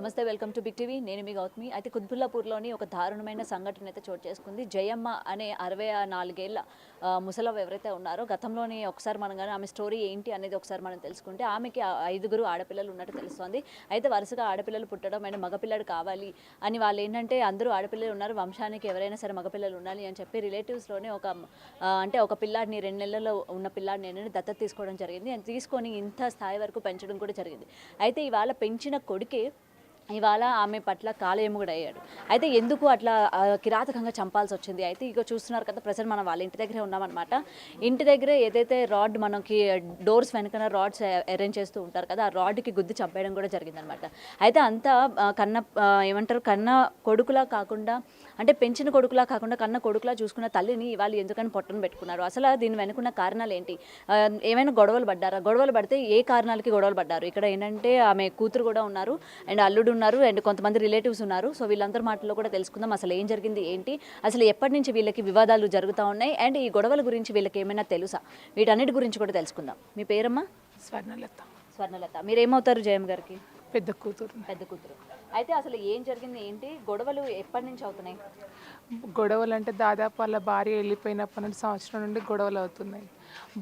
నమస్తే, welcome to big TV. నేను మీ గౌతమి. అయితే కుత్బుల్లాపూర్లోని ఒక దారుణమైన సంఘటన అయితే చోటు చేసుకుంది. జయమ్మ అనే 64 ఏళ్ల ముసలవ్వ ఎవరైతే ఉన్నారో గతంలోని ఒకసారి మనం కానీ ఆమె స్టోరీ ఏంటి అనేది ఒకసారి మనం తెలుసుకుంటే ఆమెకి 5గురు ఆడపిల్లలు ఉన్నట్టు తెలుస్తోంది. అయితే వరుసగా ఆడపిల్లలు పుట్టడం అండ్ మగపిల్లడు కావాలి అని వాళ్ళు ఏంటంటే అందరూ ఆడపిల్లలు ఉన్నారు, వంశానికి ఎవరైనా సరే మగపిల్లలు ఉండాలి అని చెప్పి రిలేటివ్స్లోనే ఒక పిల్లాడిని 2 నెలల్లో ఉన్న పిల్లాడిని ఏంటంటే దత్తత తీసుకోవడం జరిగింది. అండ్ తీసుకొని ఇంత స్థాయి వరకు పెంచడం కూడా జరిగింది. అయితే ఇవాళ పెంచిన కొడుకే ఇవాళ ఆమె పట్ల కాలయముడయ్యాడు. అయితే ఎందుకు అట్లా కిరాతకంగా చంపాల్సి వచ్చింది? అయితే ఇక చూస్తున్నారు కదా, ప్రజెంట్ మనం వాళ్ళ ఇంటి దగ్గరే ఉన్నామన్నమాట. ఇంటి దగ్గరే ఏదైతే రాడ్ మనకి డోర్స్ వెనకన రాడ్స్ అరేంజ్ చేస్తూ ఉంటారు కదా, ఆ రాడ్కి గుద్ది చంపేయడం కూడా జరిగిందనమాట. అయితే అంతా కన్న కొడుకులా కాకుండా, అంటే పెంచిన కొడుకులా కాకుండా కన్న కొడుకులా చూసుకున్న తల్లిని వాళ్ళు ఎందుకని పొట్టను పెట్టుకున్నారు? అసలు దీని వెనుకున్న కారణాలు ఏంటి? ఏమైనా గొడవలు పడ్డారా? గొడవలు పడితే ఏ కారణాలకి గొడవలు పడ్డారు? ఇక్కడ ఏంటంటే ఆమె కూతురు కూడా ఉన్నారు అండ్ అల్లుడు ఉన్నారు అండ్ కొంతమంది రిలేటివ్స్ ఉన్నారు. సో వీళ్ళందరి మాటల్లో కూడా తెలుసుకుందాం అసలు ఏం జరిగింది ఏంటి, అసలు ఎప్పటి నుంచి వీళ్ళకి వివాదాలు జరుగుతూ ఉన్నాయి అండ్ ఈ గొడవల గురించి వీళ్ళకి ఏమైనా తెలుసా, వీటన్నిటి గురించి కూడా తెలుసుకుందాం. మీ పేరమ్మా? స్వర్ణలత. స్వర్ణలత. మీరేమవుతారు జయం గారికి? పెద్ద కూతురు. పెద్ద కూతురు. అయితే అసలు ఏం జరిగింది ఏంటి, గొడవలు ఎప్పటి నుంచి అవుతున్నాయి? గొడవలు అంటే దాదాపు వాళ్ళ భార్య వెళ్ళిపోయినప్పటి నుండి సంవత్సరం నుండి గొడవలు అవుతున్నాయి.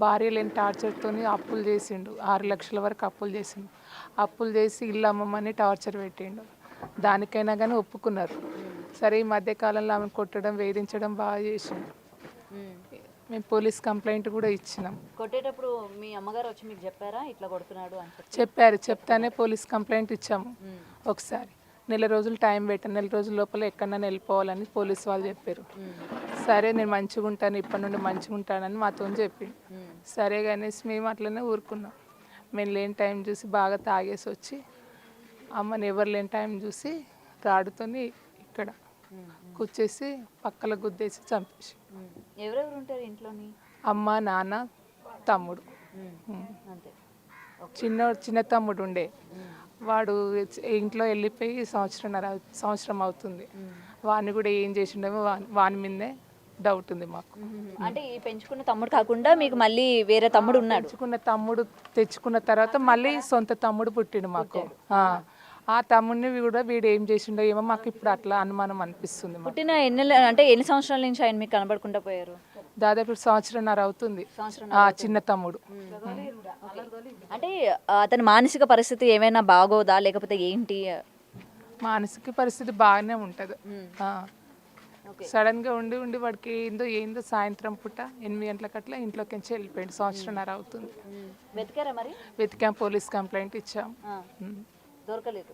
భార్య లేని టార్చర్తో అప్పులు చేసిండు, 6 లక్షల వరకు అప్పులు చేసిండు. అప్పులు చేసి ఇల్లు అమ్మమని టార్చర్ పెట్టిండు. దానికైనా కానీ ఒప్పుకున్నారు. సరే ఈ మధ్యకాలంలో ఆమెను కొట్టడం వేధించడం బాగా చేసిండు. మేము పోలీస్ కంప్లైంట్ కూడా ఇచ్చినాం. కొట్టేటప్పుడు మీ అమ్మగారు వచ్చి మీకు చెప్పారా ఇట్లా కొడుతున్నాడు అని? చెప్పారు. చెప్తానే పోలీస్ కంప్లైంట్ ఇచ్చాము. ఒకసారి నెల రోజులు టైం పెట్టాను, నెల రోజుల లోపల ఎక్కడైనా వెళ్ళిపోవాలని పోలీసు వాళ్ళు చెప్పారు. సరే నేను మంచిగా ఉంటాను, ఇప్పటి నుండి మంచిగా ఉంటానని మాతో చెప్పిండు. సరే అనేసి మేము అట్లనే ఊరుకున్నాం. మేము లేని టైం చూసి బాగా తాగేసి వచ్చి అమ్మని ఎవరు లేని టైం చూసి రాడుతోని ఇక్కడ కూర్చేసి పక్కల గుద్దేసి చంపేసి. ఎవరెవరు ఉంటారు ఇంట్లోని? అమ్మ, నాన్న, తమ్ముడు. చిన్న తమ్ముడు ఉండే, వాడు ఇంట్లో వెళ్ళిపోయి సంవత్సరం అవుతుంది. వాడిని కూడా ఏం చేసిండేమో వాని మీదే డౌట్ ఉంది మాకు. అంటే ఈ పెంచుకున్న తమ్ముడు కాకుండా మీకు మళ్ళీ వేరే తమ్ముడు ఉన్నాడు? తెచ్చుకున్న తర్వాత మళ్ళీ సొంత తమ్ముడు పుట్టిండు మాకు. ఆ తమ్ముడిని కూడా వీడు ఏం చేసిండో ఏమో మాకు ఇప్పుడు అట్లా అనుమానం అనిపిస్తుంది. పుట్టిన ఎన్ని సంవత్సరాల నుంచి ఆయన మీకు కనబడకుండా పోయారు? దాదాపు సంవత్సరంన్నర అవుతుంది. చిన్న తమ్ముడు. అంటే అతని మానసిక పరిస్థితి ఏమైనా బాగోదా లేకపోతే ఏంటి? మానసిక పరిస్థితి బాగానే ఉంటుంది. సడన్ గా ఉండి ఉండి వాడికి ఏందో సాయంత్రం పూట 8 గంటలకు అట్లా ఇంట్లోకి నుంచి వెళ్ళిపోయింది. సంవత్సరంన్నర అవుతుంది. వెతికారా మరి? వెతికాం, పోలీస్ కంప్లైంట్ ఇచ్చాం. దొరకలేదు.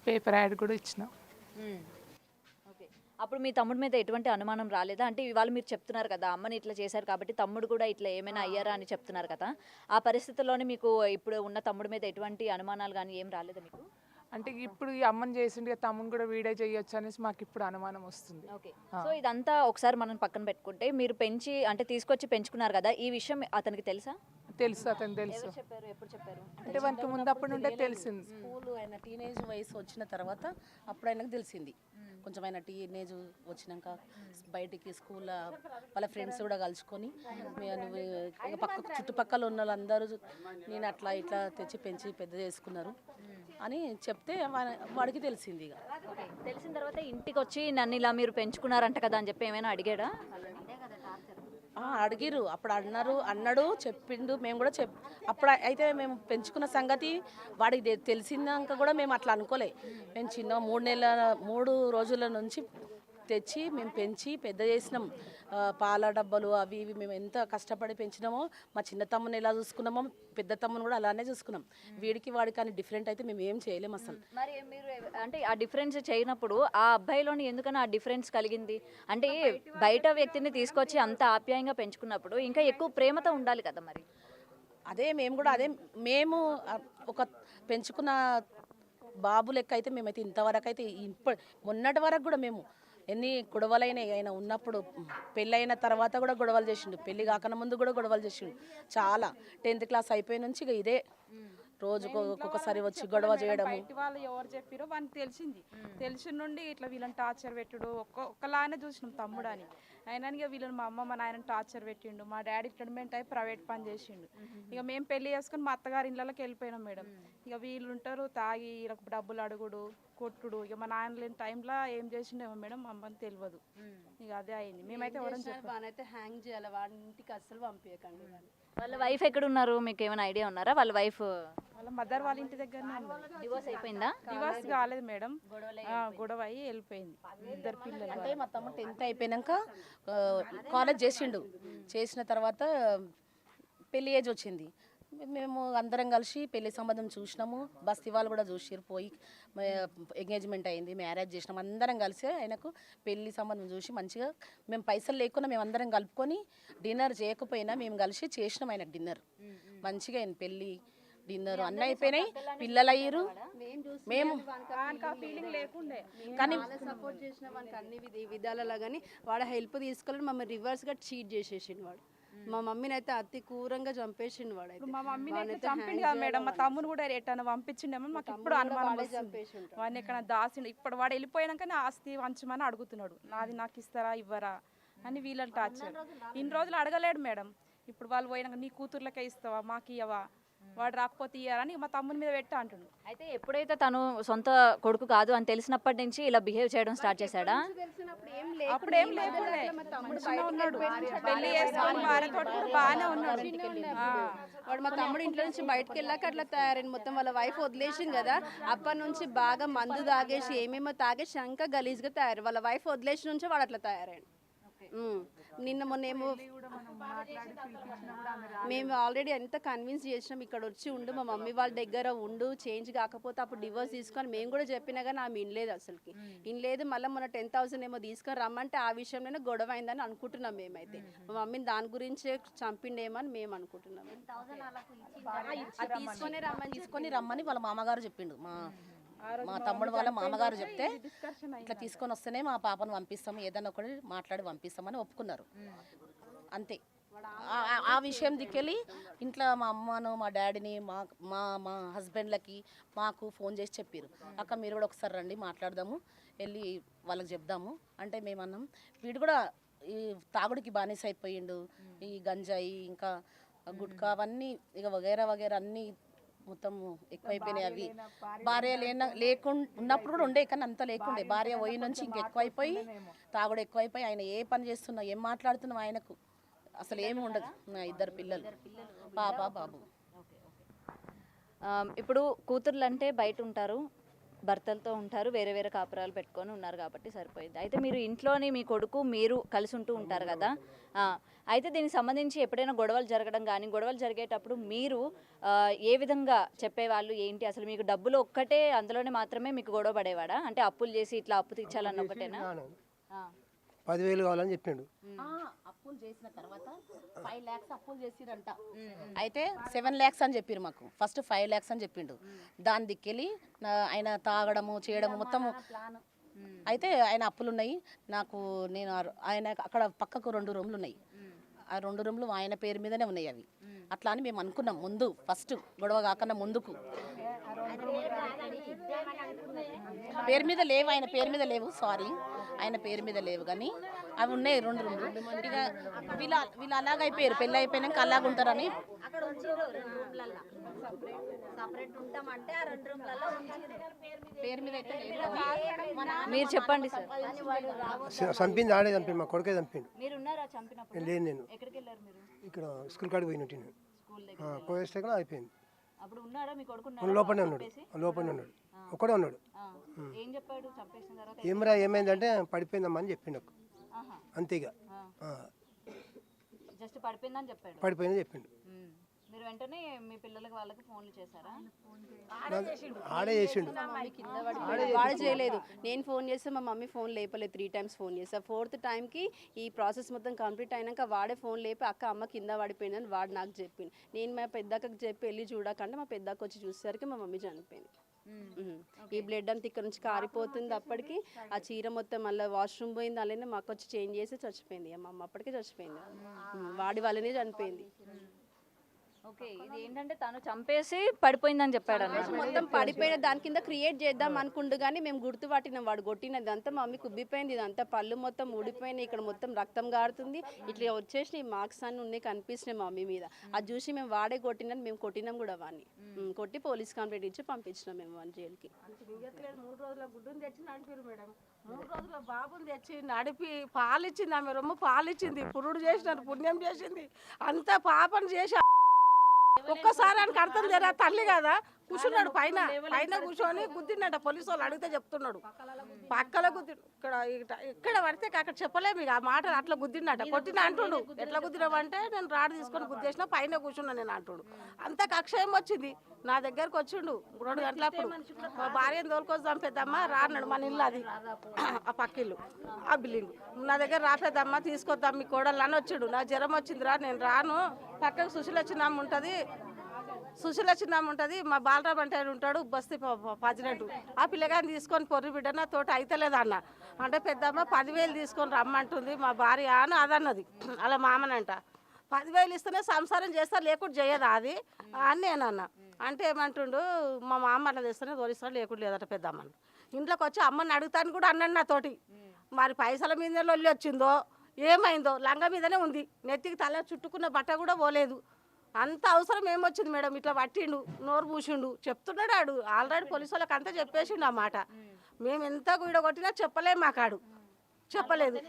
పేపర్ యాడ్ కూడా ఇచ్చినాం. అప్పుడు మీ తమ్ముడి మీద ఎటువంటి అనుమానం రాలేదా? అంటే ఇవాళ మీరు చెప్తున్నారు కదా అమ్మని ఇట్లా చేశారు కాబట్టి తమ్ముడు కూడా ఇట్లా ఏమైనా అయ్యారా అని చెప్తున్నారు కదా, ఆ పరిస్థితుల్లోనే మీకు ఇప్పుడు ఉన్న తమ్ముడి మీద ఎటువంటి అనుమానాలు కానీ ఏం రాలేదా మీకు? అంటే ఇప్పుడు ఈ అమ్మని చేసిండే తమ్ముని కూడా వీడే చేయొచ్చు అనేసి మాకు ఇప్పుడు అనుమానం వస్తుంది. ఓకే, సో ఇదంతా ఒకసారి మనం పక్కన పెట్టుకుంటే మీరు పెంచి అంటే తీసుకొచ్చి పెంచుకున్నారు కదా, ఈ విషయం అతనికి తెలుసా? తెలుసు, అతను తెలుసు. ఎప్పుడు చెప్పారు? అంటే వానికి ముందు అప్పటి నుండే తెలిసింది. స్కూల్ ఆయన టీనేజ్ వయసు వచ్చిన తర్వాత అప్పుడు ఆయనకు తెలిసింది. కొంచెం ఆయన టీనేజ్ వచ్చినాక బయటికి స్కూల్లో వాళ్ళ ఫ్రెండ్స్ కూడా కలుసుకొని చుట్టుపక్కల ఉన్న వాళ్ళందరూ నేను అట్లా ఇట్లా తెచ్చి పెంచి పెద్ద చేసుకున్నారు అని చెప్తే వాడికి తెలిసింది. ఇక తెలిసిన తర్వాత ఇంటికి వచ్చి నన్ను ఇలా మీరు పెంచుకున్నారంట కదా అని చెప్పి ఏమైనా అడిగాడా? అడిగిరు. అప్పుడు అన్నాడు, చెప్పిండు. మేము కూడా అప్పుడు అయితే మేము పెంచుకున్న సంగతి వాడికి తెలిసినాక కూడా మేము అట్లా అనుకోలే. మేము 3 రోజుల నుంచి తెచ్చి మేము పెంచి పెద్ద చేసినాం. పాల డబ్బాలు అవి ఇవి మేము ఎంత కష్టపడి పెంచినామో, మా చిన్న తమ్ముని ఎలా చూసుకున్నామో పెద్ద తమ్ముని కూడా అలానే చూసుకున్నాం. వీడికి వాడికి అని డిఫరెంట్ అయితే మేము ఏం చేయలేము అసలు. మరి మీరు అంటే ఆ డిఫరెన్స్ చేయనప్పుడు ఆ అబ్బాయిలోని ఎందుకని ఆ డిఫరెన్స్ కలిగింది? అంటే బయట వ్యక్తిని తీసుకొచ్చి అంత ఆప్యాయంగా పెంచుకున్నప్పుడు ఇంకా ఎక్కువ ప్రేమతో ఉండాలి కదా మరి. మేము ఒక పెంచుకున్న బాబు లెక్క అయితే మేమైతే ఇంతవరకు అయితే మొన్నటి వరకు కూడా మేము ఎన్ని గొడవలైనా ఆయన ఉన్నప్పుడు పెళ్ళైన తర్వాత కూడా గొడవలు చేసిండు, పెళ్ళి కాకన ముందు కూడా గొడవలు చేసిండు చాలా. 10th క్లాస్ అయిపోయి నుంచి ఇక ఇదే రోజుకు ఒక్కొక్కసారి వచ్చి గొడవ చేయడము. బయట వాళ్ళు ఎవరు చెప్పారో వానికి తెలిసింది. తెలిసిన నుండి ఇట్లా వీళ్ళని టార్చర్ పెట్టుడు ఒక్కలానే చూసినాం తమ్ముడు అని. అయినా ఇక వీళ్ళని మా అమ్మ మా నాయనని టార్చర్ పెట్టిండు. మా డాడీ రిటైర్మెంట్ అయి ప్రైవేట్ పని చేసిండు. ఇక మేము పెళ్లి చేసుకుని మా అత్తగారి ఇళ్ళకి వెళ్ళిపోయినాం మేడం. ఇక వీళ్ళు ఉంటారు తాగి వీళ్ళకి డబ్బులు అడుగుడు కొట్టుడు. ఇక మా నాయన లేని టైంలో ఏం చేసిండేమో మేడం మా అమ్మని తెలియదు. ఇక అదే అయింది. మేమైతే ఎవరైనా చెప్పాం వానైతే హ్యాంగ్ చేయాలి, వాడి ఇంటికి అస్సలు పంపించకండి. వాళ్ళ వైఫ్ ఎక్కడ ఉన్నారు, మీకు ఏమైనా ఐడియా ఉన్నారా? వాళ్ళ వైఫ్ వాళ్ళ మదర్ వాళ్ళ ఇంటి దగ్గరనే డివోర్స్ అయిపోయిందా? డివోర్స్ కాలేదు మేడం, గొడవ అయ్యి వెళ్ళిపోయింది. ఇద్దరు పిల్లలు. అంటే మా తమ్ముడు 10th అయిపోయినాక కాలేజ్ చేసిండు. చేసిన తర్వాత పెళ్లి ఏజ్ వచ్చింది. మేము అందరం కలిసి పెళ్లి సంబంధం చూసినాము. బస్తీ వాళ్ళు కూడా చూసిరు. పోయి ఎంగేజ్మెంట్ అయింది, మ్యారేజ్ చేసినాము. అందరం కలిసి ఆయనకు పెళ్లి సంబంధం చూసి మంచిగా మేము పైసలు లేకుండా మేము అందరం కలుపుకొని డిన్నర్ చేయకపోయినా మేము కలిసి చేసినాం ఆయనకు డిన్నర్. మంచిగా అయింది పెళ్ళి, డిన్నర్ అన్నీ అయిపోయినాయి, పిల్లలు అయ్యారు. మేము ఫీలింగ్ లేకుండే కానీ సపోర్ట్ చేసిన వానికి అన్ని విధాలలో కానీ వాడు హెల్ప్ తీసుకోలేదు. మమ్మల్ని రివర్స్గా చీట్ చేసేసిండు వాడు. మా మమ్మీని అయితే అతి క్రూరంగా చంపేసిండు వాడు. అయితే మా మమ్మీని అయితే చంపిండు కదా మేడం. మా తమ్ముని కూడా ఎట్టన పంపించిండేమో మాకు ఇప్పుడు అనుమానం వస్తుంది. వాడిని ఎక్కడ దాసిండు. ఇప్పుడు వాడు వెళ్ళిపోయాక నా ఆస్తి వంచమని అడుగుతున్నాడు. నాది నాకు ఇస్తారా ఇవ్వరా అని వీళ్ళని టార్చర్. ఇన్ని రోజులు అడగలేడు మేడం. ఇప్పుడు వాళ్ళు పోయినాక నీ కూతుర్లకే ఇస్తావా మాకు ఇవ్వవా, వాడు రాకపోతే ఇయ్యారని మా తమ్ముని మీద పెట్టా అంటుండు. అయితే ఎప్పుడైతే తను సొంత కొడుకు కాదు అని తెలిసినప్పటి నుంచి ఇలా బిహేవ్ చేయడం స్టార్ట్ చేశాడా? అప్పుడు ఏం లేకుండే, మంచిగా ఉన్నాడు. పెళ్లి చేసుకొని భార్యతో కూడా బాగానే ఉన్నాడు. వాడు మా తమ్ముడు ఇంట్లో నుంచి బయటకు వెళ్ళాక అట్లా తయారైంది. మొత్తం వాళ్ళ వైఫ్ వదిలేసింది కదా, అప్పటి నుంచి బాగా మందు తాగేసి ఏమేమో తాగేసి ఇంకా గలీజ్గా తయారు. వాళ్ళ వైఫ్ వదిలేసి నుంచి వాడు అట్లా తయారైండు. నిన్న మొన్న ఏమో మేము ఆల్రెడీ ఎంత కన్విన్స్ చేసినాం, ఇక్కడ వచ్చి ఉండు, మా మమ్మీ వాళ్ళ దగ్గర ఉండు, చేంజ్ కాకపోతే అప్పుడు డివోర్స్ తీసుకొని మేము కూడా చెప్పినా కానీ ఆమె వినలేదు. అసలుకి వినలేదు. మళ్ళీ మొన్న 10,000 ఏమో తీసుకొని రమ్మంటే ఆ విషయంలోనే గొడవ అయిందని అనుకుంటున్నాం మేమైతే. మా మమ్మీని దాని గురించే చంపిండేమో అని మేము అనుకుంటున్నాం. తీసుకొని రమ్మని వాళ్ళ మామగారు చెప్పిండు. మా తమ్ముడు వాళ్ళ మామగారు చెప్తే ఇట్లా తీసుకొని వస్తేనే మా పాపను పంపిస్తాము, ఏదైనా ఒకటి మాట్లాడి పంపిస్తామని ఒప్పుకున్నారు. అంతే. ఆ విషయం దిక్కెళ్ళి ఇంట్లో మా అమ్మను మా డాడీని మా మా మా హస్బెండ్లకి మాకు ఫోన్ చేసి చెప్పారు, అక్క మీరు కూడా ఒకసారి రండి మాట్లాడదాము, వెళ్ళి వాళ్ళకి చెప్దాము అంటే మేమన్నాం. వీడు కూడా ఈ తాగుడికి బానిస అయిపోయిండు. ఈ గంజాయి ఇంకా గుట్కా అవన్నీ ఇక వగేరా వగేరా అన్నీ మొత్తం ఎక్కువైపోయినాయి. అవి భార్య లేకుండా ఉన్నప్పుడు కూడా ఉండే, కానీ అంత లేకుండే. భార్య పోయి నుంచి ఇంక ఎక్కువైపోయి తాగుడు ఎక్కువైపోయి ఆయన ఏ పని చేస్తున్నా ఏం మాట్లాడుతున్నాం ఆయనకు అసలు ఏమి ఉండదు. నా 2 పిల్లలు, పాప బాబు. ఇప్పుడు కూతుర్లు అంటే బయట ఉంటారు, భర్తలతో ఉంటారు, వేరే వేరే కాపురాలు పెట్టుకొని ఉన్నారు కాబట్టి సరిపోయింది. అయితే మీరు ఇంట్లోని మీ కొడుకు మీరు కలిసి ఉంటూ ఉంటారు కదా, అయితే దీనికి సంబంధించి ఎప్పుడైనా గొడవలు జరగడం కానీ, గొడవలు జరిగేటప్పుడు మీరు ఏ విధంగా చెప్పేవాళ్ళు ఏంటి? అసలు మీకు డబ్బులు ఒక్కటే అందులోనే మాత్రమే మీకు గొడవ పడేవాడా? అంటే అప్పులు చేసి ఇట్లా అప్పు తీర్చాలన్న ఒకటేనా? 10,000 కావాలని చెప్పిండు. అప్పులు చేసిన తర్వాత 5 lakhs అప్పులు చేసిరంట. అయితే 7 lakhs అని చెప్పారు మాకు. ఫస్ట్ 5 lakhs అని చెప్పిండు. దాని దిక్కెళ్ళి ఆయన తాగడము చేయడము మొత్తము. అయితే ఆయన అప్పులు ఉన్నాయి నాకు. నేను ఆయన అక్కడ పక్కకు 2 రూమ్లు ఉన్నాయి. ఆ 2 రూమ్లు ఆయన పేరు మీదనే ఉన్నాయి. అవి అట్లా అని మేము అనుకున్నాం ముందు, ఫస్ట్ గొడవ కాకుండా ముందుకు. పేరు మీద లేవు, ఆయన పేరు మీద లేవు, సారీ ఆయన పేరు మీద లేవు, కానీ అవి ఉన్నాయి 2 రూమ్లు. ఇక వీళ్ళు అలాగైపోయారు, పెళ్ళి అయిపోయినాక అలాగుంటారని పేరు మీద అయితే మీరు చెప్పండి సార్. చంపింది ఆడే చంపిండు, మా కొడుకే చంపిండు. మీరు ఉన్నారా చంపినప్పుడు? లేదు, నేను ఎక్కడికి వెళ్ళారు మీరు? ఇక్కడ స్కూల్ కాడికి పోయినట్టు స్కూల్ దగ్గర. పోయేస్తే అయిపోయింది. అప్పుడు ఉన్నాడా మీ కొడుకు? లోపలనే ఉన్నాడు, లోపలనే ఉన్నాడు, ఒక్కడే ఉన్నాడు. ఏం చెప్పాడు చంపేసిన తర్వాత? ఏమరా ఏమైందంటే పడిపోయిందమ్మా అని చెప్పిండు. అంతేగా జస్ట్ పడిపోయిందని చెప్పాడు. పడిపోయిందని చెప్పిండు. మీరు వెంటనే మీ పిల్లలకి వాళ్ళకి ఫోన్లు చేశారా? ఆడే చేసిండు. వాడు చేయలేదు. నేను ఫోన్ చేస్తే మా మమ్మీ ఫోన్ లేపలేదు. 3 times ఫోన్ చేస్తా. 4th టైంకి ఈ ప్రాసెస్ మొత్తం కంప్లీట్ అయినాక వాడే ఫోన్ లేపి అక్క అమ్మ కింద పడిపోయిందని వాడు నాకు చెప్పింది. నేను మా పెద్దక్కకి చెప్పి వెళ్ళి చూడకంటే మా పెద్దక్క వచ్చి చూసేసరికి మా మమ్మీ చనిపోయింది. ఈ బ్లడ్ అంతా ఇక్కడ నుంచి కారిపోతుంది. అప్పటికి ఆ చీర మొత్తం మళ్ళీ వాష్రూమ్ పోయింది. అలానే మాకు వచ్చి చేంజ్ చేసి చచ్చిపోయింది. మా అమ్మ అప్పటికే చచ్చిపోయింది. వాడి వాళ్ళనే చనిపోయింది. ఓకే, ఇది ఏంటంటే తను చంపేసి పడిపోయిందని చెప్పాడు అన్నమాట. మొత్తం పడిపోయిన దాని కింద క్రియేట్ చేద్దాం అనుకుంటూ కానీ మేము గుర్తుపట్టినాం వాడు కొట్టినది అంతా మమ్మీ కుబ్బిపోయింది, ఇదంతా పళ్ళు మొత్తం ఊడిపోయినాయి, ఇక్కడ మొత్తం రక్తం గారుతుంది, ఇట్లా వచ్చేసి మార్క్స్ అన్ని ఉన్నాయి కనిపిస్తున్నాయి మమ్మీ మీద. అది చూసి మేము వాడే కొట్టినని మేము కొట్టినాం కూడా వాడిని. కొట్టి పోలీస్ కంప్లైంట్ ఇచ్చి పంపించినాం మేము వాడిని జైలుకి. 3 రోజుల గుడ్డుని తెచ్చి నడిపారు మేడం. 3 రోజుల బాబుని తెచ్చి నడిపి పాలిచ్చింది, ఆమె రొమ్ము పాలిచ్చింది, పురుడు చేసినారు, పుణ్యం చేసింది, అంత పాపను చేసి ఒక్కసారి ఆయనకు అర్థం జరా తల్లి కదా కూర్చున్నాడు పైన కూర్చొని గుద్దిండట. పోలీసు వాళ్ళు అడిగితే చెప్తున్నాడు పక్కల గుద్ది ఇక్కడ పడితే అక్కడ చెప్పలేము ఇక ఆ మాట. అట్లా గుద్దిండట, కొట్టిన అంటుడు. ఎట్లా గుద్దినావంటే నేను రాడు తీసుకొని గుద్దేసిన పైన కూర్చున్నా నేను అంటుడు. అంత కక్ష ఏమొచ్చింది నా దగ్గరకు వచ్చిండు 2 గంటలప్పుడు. మా భార్యను తోలుకొచ్చి చంపేద్దామా రాన్నాడు, మన ఇల్లు అది ఆ పక్కిల్లు ఆ బిల్డింగ్. నా దగ్గర రాపేద్దామా తీసుకొద్దాం మీ కోడలు అని వచ్చిండు. నాకు జ్వరం వచ్చిందిరా నేను రాను, పక్కకు సుశీల చిన్నమ్మ ఉంటుంది, సుశీల చిన్నమ్మ ఉంటుంది, మా బాలరాబు అంటే ఆయన ఉంటాడు బస్తీ ప్రెసిడెంట్, ఆ పిల్లగాని తీసుకొని పొర్రి బిడ్డ నా తోట అయితలేదు అన్న. అంటే పెద్దమ్మ 10,000 తీసుకొని రమ్మంటుంది మా భార్య అని అదన్నది. అలా మామనంట 10,000 ఇస్తేనే సంసారం చేస్తా లేకుండా చేయదా అది అని నేను అన్న. అంటే ఏమంటుండు మా మామ అట్లా తెస్తేనే తోలిస్తాడు లేకుండా లేదట పెద్దమ్మని. ఇంట్లోకి వచ్చి అమ్మని అడుగుతాను కూడా అన్నాడు నాతోటి. మరి పైసల మీద లొల్లి వచ్చిందో ఏమైందో లంగ మీదనే ఉంది, నెత్తికి తల చుట్టుకున్న బట్ట కూడా పోలేదు. అంత అవసరం ఏమొచ్చింది మేడం, ఇట్లా పట్టిండు నోరు పూసిండు చెప్తున్నాడు. ఆడు ఆల్రెడీ పోలీసు వాళ్ళకి అంతా చెప్పేసిండు ఆ మాట. మేము ఎంత గుడ కొట్టినా చెప్పలేము, మాకాడు చెప్పలేదు.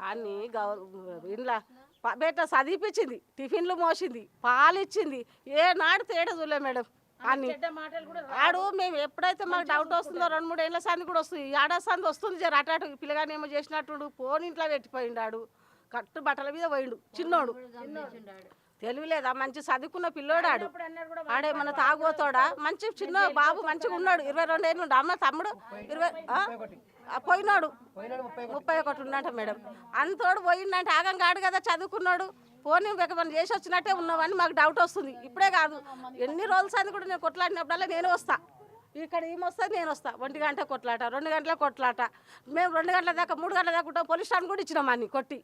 అని ఇంట్లో బయట చదివిపించింది, టిఫిన్లు మోసింది, పాలు ఇచ్చింది, ఏనాడు తేడా చూడలే మేడం. అని ఆడు మేము ఎప్పుడైతే మాకు డౌట్ వస్తుందో 2-3 ఏళ్ళ సంది కూడా వస్తుంది, ఏడాది సంది వస్తుంది జర అటు పిల్లగాని ఏమో చేసినట్టు ఫోన్ ఇంట్లో పెట్టిపోయిండాడు, కట్టు బట్టల మీద పోయిండు. చిన్నోడు తెలివిలేదా, మంచి చదువుకున్న పిల్లోడాడు. ఆడేమన్నా తాగుపోతాడా, మంచి చిన్న బాబు మంచిగా ఉన్నాడు. 22 ఏళ్ళు ఉండు. అమ్మ తమ్ముడు 20 పోయినాడు, 31 ఉన్నట మేడం. అంతోడు పోయిండంటే ఆగం కాడు కదా, చదువుకున్నాడు. పోనీ మనం చేసి వచ్చినట్టే ఉన్నామని మాకు డౌట్ వస్తుంది. ఇప్పుడే కాదు ఎన్ని రోజుల సంది కూడా నేను కొట్లాడినప్పుడల్లా నేను వస్తా, ఇక్కడ ఏమొస్తుంది నేను వస్తా. 1 గంట కొట్లాట, 2 గంటల కొట్లాట. మేము 2 గంటల దాకా 3 గంటల దాకా ఉంటాం. పోలీస్ స్టాండ్ కూడా ఇచ్చినాం అన్ని కొట్టి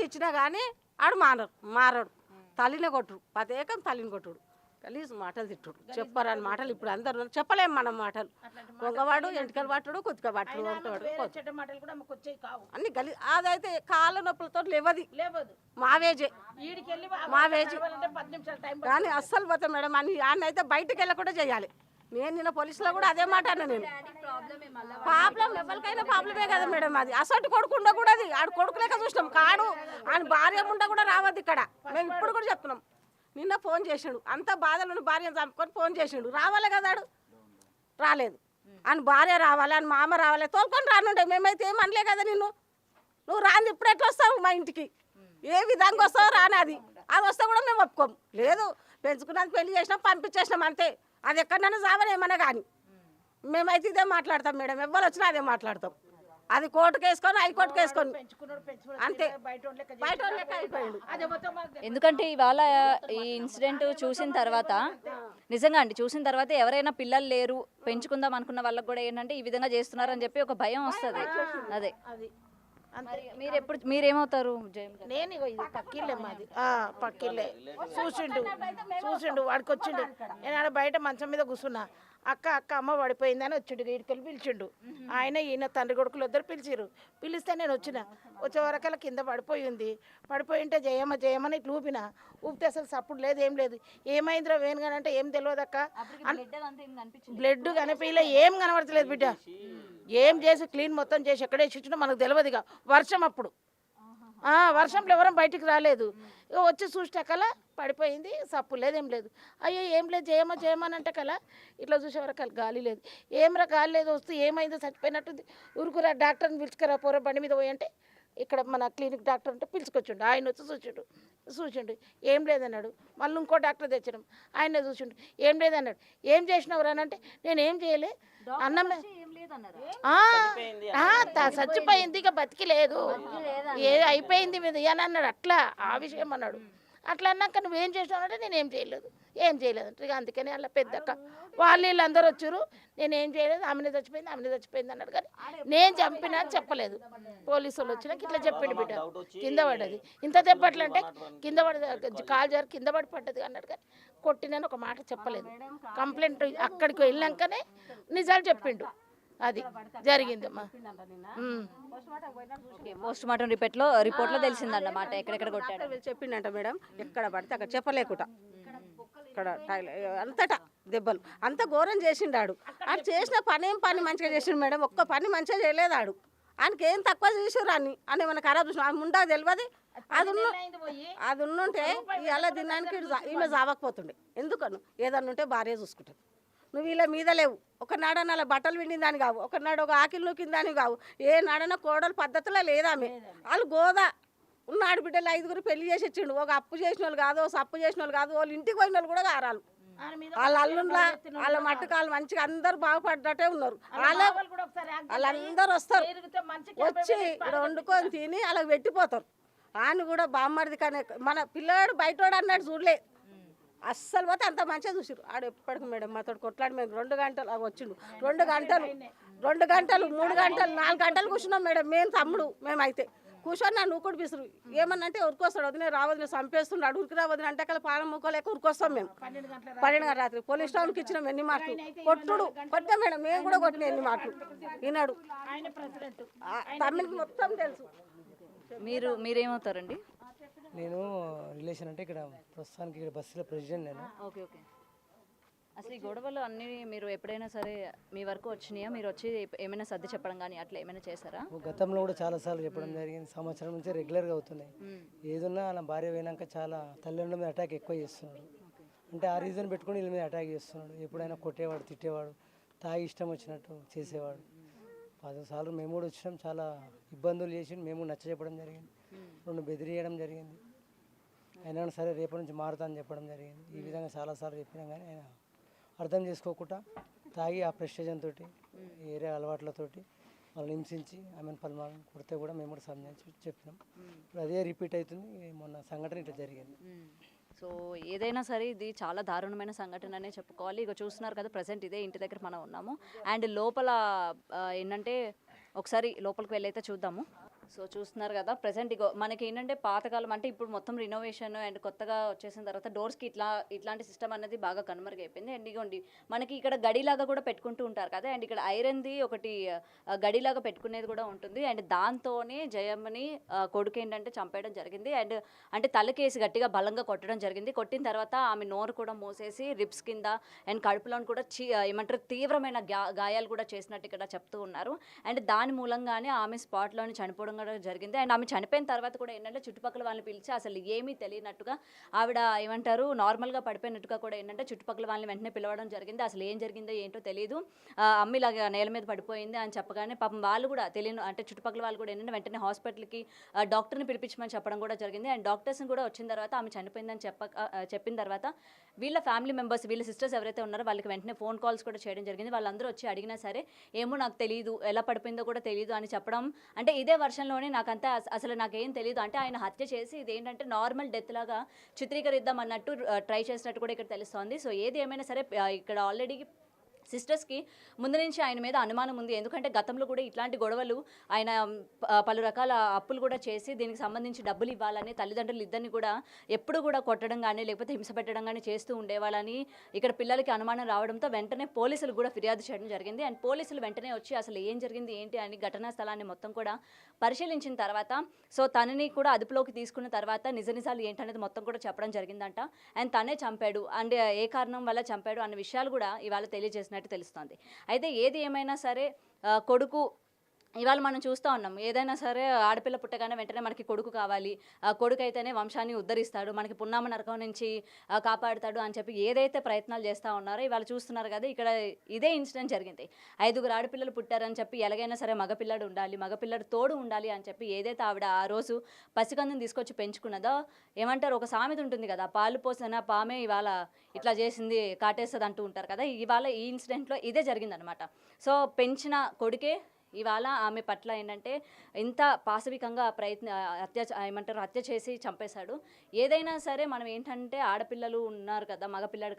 ఇచ్చినా కానీ ఆడు మారడు. తల్లినే కొట్టుడు, ప్రత్యేకం తల్లిని కొట్టుడు, గలీజ్ మాటలు తిట్టుడు, చెప్పరాని మాటలు. ఇప్పుడు అందరూ చెప్పలేము మనం మాటలు. పొంగవాడు ఎంటికలు పట్టుడు, కుతిక పట్టుడు అన్ని గలీ. అదైతే కాళ్ళ నొప్పులతో లేవది మావేజే కానీ అస్సలు పోతాం మేడం. అని ఆయన అయితే బయటకు వెళ్ళకుండా చేయాలి. నేను నిన్న పోలీసులో కూడా అదే మాట అన్నా. నేను ప్రాబ్లం ఎవరికైనా ప్రాబ్లమే కదా మేడం. అది అసలు కొడుకు ఉండకూడదు. ఆడు కొడుకు లేక చూసినాం కాడు, ఆయన భార్య ఉండ కూడా రావద్దు ఇక్కడ. మేము ఇప్పుడు కూడా చెప్తున్నాం. నిన్న ఫోన్ చేసిండు, అంత బాధలను భార్యను చంపుకొని ఫోన్ చేసిండు. రావాలి కదా ఆడు, రాలేదు. ఆయన భార్య రావాలి, ఆయన మామ రావాలి, తోలుకొని రానుండే. మేమైతే ఏం అనలే కదా నువ్వు రాని ఇప్పుడు ఎట్లా వస్తావు మా ఇంటికి, ఏ విధంగా వస్తావు రాని. అది వస్తే కూడా మేము ఒప్పుకోము. లేదు పెంచుకున్నది పెళ్లి చేసినాం పంపించేసినాం అంతే. అది ఎక్కడైనా జావని ఏమన్నా కానీ మేమైతే ఇదే మాట్లాడతాం మేడం. ఎవరు వచ్చినా అదే మాట్లాడతాం. అది కోర్టుకు వేసుకొని హైకోర్టుకు వేసుకొని అంతే, బయట లెక్క అయిపోయాడు. ఎందుకంటే ఇవాళ ఈ ఇన్సిడెంట్ చూసిన తర్వాత నిజంగా అండి చూసిన తర్వాత ఎవరైనా పిల్లలు లేరు పెంచుకుందాం అనుకున్న వాళ్ళకి కూడా ఏంటంటే ఈ విధంగా చేస్తున్నారని చెప్పి ఒక భయం వస్తుంది. అదే మీరేమవుతారు? నేను ఇది పక్కిల్లే మాది, పక్కిల్లే. చూసిండు వాడికి వచ్చిండు. నేను ఆడ బయట మంచం మీద కూర్చున్నా. అక్క అమ్మ పడిపోయిందని వచ్చిండు, ఇటుకలు పిలిచిండు. ఆయన ఈయన తండ్రి కొడుకులు ఇద్దరు పిలిస్తే నేను వచ్చే వరకల్లా కింద పడిపోయింటే జయమని ఇట్లా ఊపితే అసలు సప్పుడు లేదు ఏం లేదు. ఏమైందిరా వేణుగాని అంటే ఏం తెలియదు అక్క, బ్లడ్ కనిపించలే, ఏం కనబడతలేదు బిడ్డ. ఏం చేసి క్లీన్ మొత్తం చేసి ఎక్కడేసి ఇచ్చినా మనకు తెలియదు. ఇక వర్షం అప్పుడు వర్షంలో ఎవరం బయటికి రాలేదు. ఇక వచ్చి చూస్తే కల పడిపోయింది, సప్పు లేదు ఏం లేదు. అయ్యో ఏం లేదు చేయమని అంటే కల ఇట్లా చూసేవరకు గాలి లేదు. ఏమరా గాలి లేదు, వస్తూ ఏమైందో చచ్చిపోయినట్టుంది. ఉరుకురా డాక్టర్ని పిలుచుకురా పోరా బండి మీద పోయి అంటే ఇక్కడ మన క్లినిక్ డాక్టర్ అంటే పిలుచుకొచ్చిండు. ఆయన వచ్చి చూసిండు ఏం లేదన్నాడు. మళ్ళీ ఇంకో డాక్టర్ తెచ్చినాం, ఆయన చూసిండు ఏం లేదన్నాడు. ఏం చేసినవరా అని అంటే నేను ఏం చేయలే అన్నమే చచ్చిపోయింది ఇక బతికి లేదు, అయిపోయింది మీద అని అన్నాడు. అట్లా ఆ విషయం అన్నాడు. అట్లా అన్నాక నువ్వేం చేసినావు అంటే నేను ఏం చేయలేదు అంటే ఇక అందుకని అలా పెద్దక్క వాళ్ళు వీళ్ళందరూ వచ్చారు, నేనేం చేయలేదు, ఆమెనే చచ్చిపోయింది అన్నాడు. కానీ నేను చంపినా అని చెప్పలేదు. పోలీసు వాళ్ళు వచ్చినాక ఇట్లా చెప్పిండు బిడ్డ కింద పడ్డది, ఇంత దెబ్బట్లంటే కింద పడి కాలు జారి కింద పడి పడ్డది అన్నాడు. కానీ కొట్టినని ఒక మాట చెప్పలేదు. కంప్లైంట్ అక్కడికి వెళ్ళాకనే నిజాలు చెప్పిండు. అది జరిగిందమ్మా. పోస్ట్ మార్టం రిపోర్ట్లో తెలిసిందన్నమాట ఎక్కడెక్కడ కొట్టాడు. చెప్పిండంట మేడం, ఎక్కడ పడితే అక్కడ చెప్పలేకుట, ఇక్కడ అంతటా దెబ్బలు అంత ఘోరం చేసిండాడు. ఆడు చేసిన పని మంచిగా చేసిండు మేడం, ఒక్క పని మంచిగా చేయలేదు. ఆడు ఆయనకి ఏం తక్కువ చేసారు అని మన ఖరాబ్ చూసిన ఆ ముండా తెలియదు. అది ఉంటే ఇలా దినానికి ఈమె జావకపోతుండే. ఎందుకను ఏదన్నా ఉంటే భార్య చూసుకుంటుంది. నువ్వు వీళ్ళ మీద లేవు. ఒకనాడన అలా బట్టలు విండిందని కావు, ఒకనాడు ఒక ఆకిలు నూకిందని కావు, ఏ నాడన కోడలు పద్ధతిలో లేదామె. వాళ్ళు గోదా ఉన్న ఆడబిడ్డలు 5గురు పెళ్లి చేసి ఇచ్చిండు. ఒక అప్పు చేసిన వాళ్ళు కాదు, సప్పు చేసిన వాళ్ళు కాదు, వాళ్ళు ఇంటికి పోయిన వాళ్ళు కూడా కారాలు. వాళ్ళ అల్లుండ్లా వాళ్ళ మట్టుకాలు మంచిగా అందరు బాగుపడ్డట్టే ఉన్నారు. వాళ్ళందరూ వస్తారు, వచ్చి ఇక్కడ వండుకొని తిని అలా పెట్టిపోతారు. ఆయన కూడా బామ్మడిది కానీ మన పిల్లాడు బయటోడు అన్నాడు చూడలే, అస్సలు పోతే అంత మంచిగా చూసారు. ఆడు ఎప్పటికి మేడం మాతో కొట్లాడి మేము 2 గంటలు వచ్చిండు. 2 గంటలు 3 గంటలు 4 గంటలు కూర్చున్నాం మేడం. మేము తమ్ముడు మేమైతే కూర్చొని నన్ను ఊకుడు పిసురు ఏమన్నంటే ఉరికొస్తాడు. వదిలే రావద్దు చంపేస్తున్నాడు, ఉరికి రావద్దు అంటే అక్కడ పానం ముక్కలేక ఉరికొస్తాం మేము. 12 గంటల రాత్రి పోలీస్ స్టేషన్కి ఇచ్చినాం. ఎన్ని మాటలు కొట్టా మేడం, మేము కూడా కొట్టిన ఎన్ని మాటలు విన్నాడు. తమ్మిడికి మొత్తం తెలుసు. మీరేమవుతారండి? నేను రిలేషన్ అంటే ఇక్కడ ప్రస్తుతానికి ఇక్కడ బస్సులో ప్రెసిడెంట్ నేను. ఓకే. అసలు ఈ గొడవలు అన్నీ మీరు ఎప్పుడైనా సరే మీ వరకు వచ్చినాయా? మీరు వచ్చి ఏమైనా సర్ది చెప్పడం కానీ అట్లా ఏమైనా చేశారా? గతంలో కూడా చాలాసార్లు చెప్పడం జరిగింది. సంవత్సరం నుంచి రెగ్యులర్గా అవుతున్నాయి. ఏదన్నా అలా భార్య పోయినాక చాలా తల్లిదండ్రుల మీద అటాక్ ఎక్కువ చేస్తున్నాడు. అంటే ఆ రీజన్ పెట్టుకుని వీళ్ళ మీద అటాక్ చేస్తున్నాడు. ఎప్పుడైనా కొట్టేవాడు, తిట్టేవాడు, తాగి ఇష్టం వచ్చినట్టు చేసేవాడు. 10 సార్లు మేము కూడా వచ్చినాం, చాలా ఇబ్బందులు చేసి మేము నచ్చ చెప్పడం జరిగింది. 2 బెదిరియడం జరిగింది. అయినా సరే రేపటి నుంచి మారుతా అని చెప్పడం జరిగింది. ఈ విధంగా చాలాసార్లు చెప్పినాం కానీ ఆయన అర్థం చేసుకోకుండా తాగి ఆ ప్రెస్టేజన్తో ఏరియా అలవాట్లతోటి వాళ్ళని హింసించి ఆమెను పలుమార్లు కొడితే కూడా మేము కూడా సంజాయించి చెప్పినాం. ఇప్పుడు అదే రిపీట్ అవుతుంది. మొన్న సంఘటన ఇట్లా జరిగింది. సో ఏదైనా సరే ఇది చాలా దారుణమైన సంఘటన అనే చెప్పుకోవాలి. ఇక చూస్తున్నారు కదా, ప్రజెంట్ ఇదే ఇంటి దగ్గర మనం ఉన్నాము. అండ్ లోపల ఏంటంటే ఒకసారి లోపలికి వెళ్ళైతే చూద్దాము. సో చూస్తున్నారు కదా, ప్రజెంట్ ఇగో మనకి ఏంటంటే పాతకాలం అంటే ఇప్పుడు మొత్తం రినోవేషన్ అండ్ కొత్తగా వచ్చేసిన తర్వాత డోర్స్కి ఇట్లాంటి సిస్టమ్ అనేది బాగా కనుమరుగైపోయింది. అండ్ ఇగోండి మనకి ఇక్కడ గడిలాగా కూడా పెట్టుకుంటూ ఉంటారు కదా, అండ్ ఇక్కడ ఐరన్ది ఒకటి గడిలాగా పెట్టుకునేది కూడా ఉంటుంది. అండ్ దాంతోనే జయమ్మని కొడుకు ఏంటంటే చంపేయడం జరిగింది. అండ్ అంటే తలకేసి గట్టిగా బలంగా కొట్టడం జరిగింది. కొట్టిన తర్వాత ఆమె నోరు కూడా మూసేసి రిబ్స్ కింద అండ్ కడుపులోని కూడా ఏమంటారు తీవ్రమైన గాయాలు కూడా చేసినట్టు ఇక్కడ చెప్తూ ఉన్నారు. అండ్ దాని మూలంగానే ఆమె స్పాట్లోని చనిపోవడం జరిగింది. అండ్ ఆమె చనిపోయిన తర్వాత కూడా ఏంటంటే చుట్టుపక్కల వాళ్ళని పిలిచి అసలు ఏమీ తెలియనట్టుగా ఆవిడ ఏమంటారు నార్మల్గా పడిపోయినట్టుగా కూడా ఏంటంటే చుట్టుపక్కల వాళ్ళని వెంటనే పిలవడం జరిగింది. అసలు ఏం జరిగిందో ఏంటో తెలియదు, అమ్మ ఇలాగ నేల మీద పడిపోయింది అని చెప్పగానే పాపం వాళ్ళు కూడా తెలియను అంటే చుట్టుపక్కల వాళ్ళు కూడా ఏంటంటే వెంటనే హాస్పిటల్కి డాక్టర్ని పిలిపించమని చెప్పడం కూడా జరిగింది. అండ్ డాక్టర్స్ని కూడా వచ్చిన తర్వాత ఆమె చనిపోయిందని చెప్పిన తర్వాత వీళ్ళ ఫ్యామిలీ మెంబర్స్ వీళ్ళ సిస్టర్స్ ఎవరైతే ఉన్నారో వాళ్ళకి వెంటనే ఫోన్ కాల్స్ కూడా చేయడం జరిగింది. వాళ్ళందరూ వచ్చి అడిగినా సరే ఏమో నాకు తెలియదు, ఎలా పడిపోయిందో కూడా తెలియదు అని చెప్పడం. అంటే ఇదే వర్షంలోనే నాకంతా అసలు నాకేం తెలియదు అంటే ఆయన హత్య చేసి ఇదేంటంటే నార్మల్ డెత్ లాగా చిత్రీకరిద్దాం అన్నట్టు ట్రై చేసినట్టు కూడా ఇక్కడ తెలుస్తోంది. సో ఏది ఏమైనా సరే ఇక్కడ ఆల్రెడీ సిస్టర్స్కి ముందు నుంచి ఆయన మీద అనుమానం ఉంది. ఎందుకంటే గతంలో కూడా ఇట్లాంటి గొడవలు ఆయన పలు రకాల అప్పులు కూడా చేసి దీనికి సంబంధించి డబ్బులు ఇవ్వాలని తల్లిదండ్రులు ఇద్దరిని కూడా ఎప్పుడు కూడా కొట్టడం కానీ లేకపోతే హింస పెట్టడం కానీ చేస్తూ ఉండేవాళ్ళని ఇక్కడ పిల్లలకి అనుమానం రావడంతో వెంటనే పోలీసులు కూడా ఫిర్యాదు చేయడం జరిగింది. అండ్ పోలీసులు వెంటనే వచ్చి అసలు ఏం జరిగింది ఏంటి అని ఘటనా స్థలాన్ని మొత్తం కూడా పరిశీలించిన తర్వాత సో తనని కూడా అదుపులోకి తీసుకున్న తర్వాత నిజాలు ఏంటనేది మొత్తం కూడా చెప్పడం జరిగిందంట. అండ్ తనే చంపాడు అండ్ ఏ కారణం వల్ల చంపాడు అన్న విషయాలు కూడా ఇవాళ తెలియజేసినట్టు తెలుస్తుంది. అయితే ఏది ఏమైనా సరే కొడుకు ఇవాళ మనం చూస్తూ ఉన్నాం, ఏదైనా సరే ఆడపిల్ల పుట్టగానే వెంటనే మనకి కొడుకు కావాలి, కొడుకు అయితేనే వంశాన్ని ఉద్ధరిస్తాడు, మనకి పున్నామ నరకం నుంచి కాపాడుతాడు అని చెప్పి ఏదైతే ప్రయత్నాలు చేస్తూ ఉన్నారో ఇవాళ చూస్తున్నారు కదా, ఇక్కడ ఇదే ఇన్సిడెంట్ జరిగింది. 5 ఆడపిల్లలు పుట్టారని చెప్పి ఎలాగైనా సరే మగపిల్లడు ఉండాలి, మగపిల్లడు తోడు ఉండాలి అని చెప్పి ఏదైతే ఆవిడ ఆ రోజు పసికందుని తీసుకొచ్చి పెంచుకున్నదో ఏమంటారు ఒక సామెత ఉంటుంది కదా, పాలు పోసిన పామే ఇవాళ ఇట్లా చేసింది కాటేస్తుంది అంటూ ఉంటారు కదా, ఇవాళ ఈ ఇన్సిడెంట్లో ఇదే జరిగిందనమాట. సో పెంచిన కొడుకే ఇవాళ ఆమె పట్ల ఏంటంటే ఇంత పాశవికంగా హత్య చేసి చంపేశాడు. ఏదైనా సరే మనం ఏంటంటే ఆడపిల్లలు ఉన్నారు కదా, మగపిల్లడు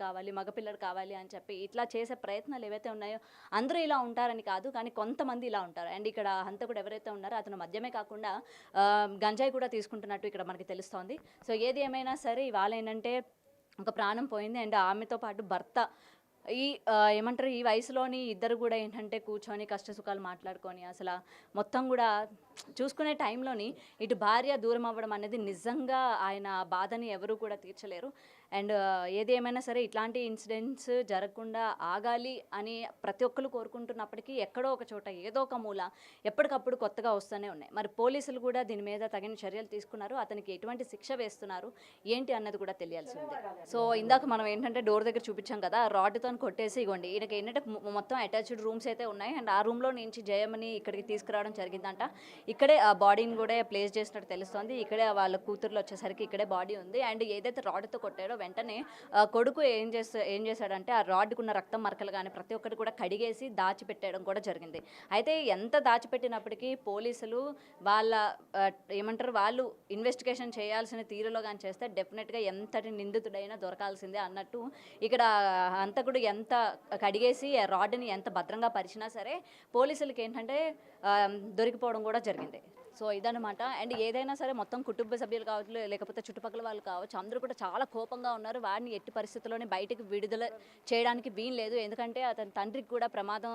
కావాలి అని చెప్పి ఇట్లా చేసే ప్రయత్నాలు ఏవైతే ఉన్నాయో అందరూ ఇలా ఉంటారని కాదు, కానీ కొంతమంది ఇలా ఉంటారు. అండ్ ఇక్కడ హంతకుడు ఎవరైతే ఉన్నారో అతను మద్యమే కాకుండా గంజాయి కూడా తీసుకుంటున్నట్టు ఇక్కడ మనకి తెలుస్తోంది. సో ఏది ఏమైనా సరే ఇవాళ ఏంటంటే ఒక ప్రాణం పోయింది. అండ్ ఆమెతో పాటు భర్త ఈ వయసులోని ఇద్దరు కూడా ఏంటంటే కూర్చొని కష్ట సుఖాలు మాట్లాడుకొని అసలు మొత్తం కూడా చూసుకునే టైంలోని ఇటు భార్య దూరం అవ్వడం అనేది నిజంగా ఆయన బాధని ఎవరు కూడా తీర్చలేరు. అండ్ ఏది ఏమైనా సరే ఇట్లాంటి ఇన్సిడెంట్స్ జరగకుండా ఆగాలి అని ప్రతి ఒక్కరు కోరుకుంటున్నప్పటికీ ఎక్కడో ఒక చోట ఏదో ఒక మూల ఎప్పటికప్పుడు కొత్తగా వస్తూనే ఉన్నాయి. మరి పోలీసులు కూడా దీని మీద తగిన చర్యలు తీసుకున్నారు. అతనికి ఎటువంటి శిక్ష వేస్తున్నారు ఏంటి అన్నది కూడా తెలియాల్సి ఉంది. సో ఇందాక మనం ఏంటంటే డోర్ దగ్గర చూపించాం కదా, రాడ్తో కొట్టేసి ఇవ్వండి ఈయనకి ఏంటంటే మొత్తం అటాచ్డ్ రూమ్స్ అయితే ఉన్నాయి. అండ్ ఆ రూమ్లో నుంచి జయమ్మని ఇక్కడికి తీసుకురావడం జరిగిందంట. ఇక్కడే ఆ బాడీని కూడా ప్లేస్ చేసినట్టు తెలుస్తుంది. ఇక్కడే వాళ్ళ కూతుర్లు వచ్చేసరికి ఇక్కడే బాడీ ఉంది. అండ్ ఏదైతే రాడ్తో కొట్టాడో వెంటనే కొడుకు ఏం చేశాడంటే ఆ రాడ్కున్న రక్తం మరకలు కానీ ప్రతి ఒక్కటి కూడా కడిగేసి దాచిపెట్టడం కూడా జరిగింది. అయితే ఎంత దాచిపెట్టినప్పటికీ పోలీసులు వాళ్ళు ఇన్వెస్టిగేషన్ చేయాల్సిన తీరులో కానీ చేస్తే డెఫినెట్గా ఎంతటి నిందితుడైనా దొరకాల్సిందే అన్నట్టు ఇక్కడ హంతకుడు ఎంత కడిగేసి రాడ్ని ఎంత భద్రంగా పరిచినా సరే పోలీసులకి ఏంటంటే దొరికిపోవడం కూడా జరిగింది. సో ఇదన్నమాట. అండ్ ఏదైనా సరే మొత్తం కుటుంబ సభ్యులు కావచ్చు లేకపోతే చుట్టుపక్కల వాళ్ళు కావచ్చు అందరూ కూడా చాలా కోపంగా ఉన్నారు. వాడిని ఎట్టి పరిస్థితుల్లోనే బయటికి విడుదల చేయడానికి వీలు లేదు. ఎందుకంటే అతని తండ్రికి కూడా ప్రమాదం,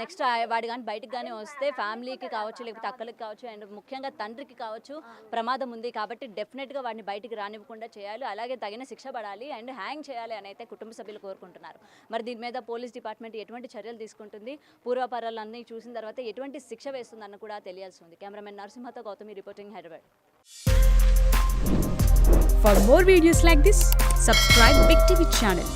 నెక్స్ట్ వాడి కానీ బయటికి కానీ వస్తే ఫ్యామిలీకి కావచ్చు లేకపోతే అక్కలకి కావచ్చు అండ్ ముఖ్యంగా తండ్రికి కావచ్చు ప్రమాదం ఉంది. కాబట్టి డెఫినెట్గా వాడిని బయటికి రానివ్వకుండా చేయాలి, అలాగే తగిన శిక్ష పడాలి అండ్ హ్యాంగ్ చేయాలి అని అయితే కుటుంబ సభ్యులు కోరుకుంటున్నారు. మరి దీని మీద పోలీస్ డిపార్ట్మెంట్ ఎటువంటి చర్యలు తీసుకుంటుంది, పూర్వాపరాలన్నీ చూసిన తర్వాత ఎటువంటి శిక్ష వేస్తుందన్న కూడా తెలియాల్సి ఉంది. కెమెరామెన్ నరసింహతో Gautami reporting Hyderabad. For more videos like this, subscribe Big TV channel.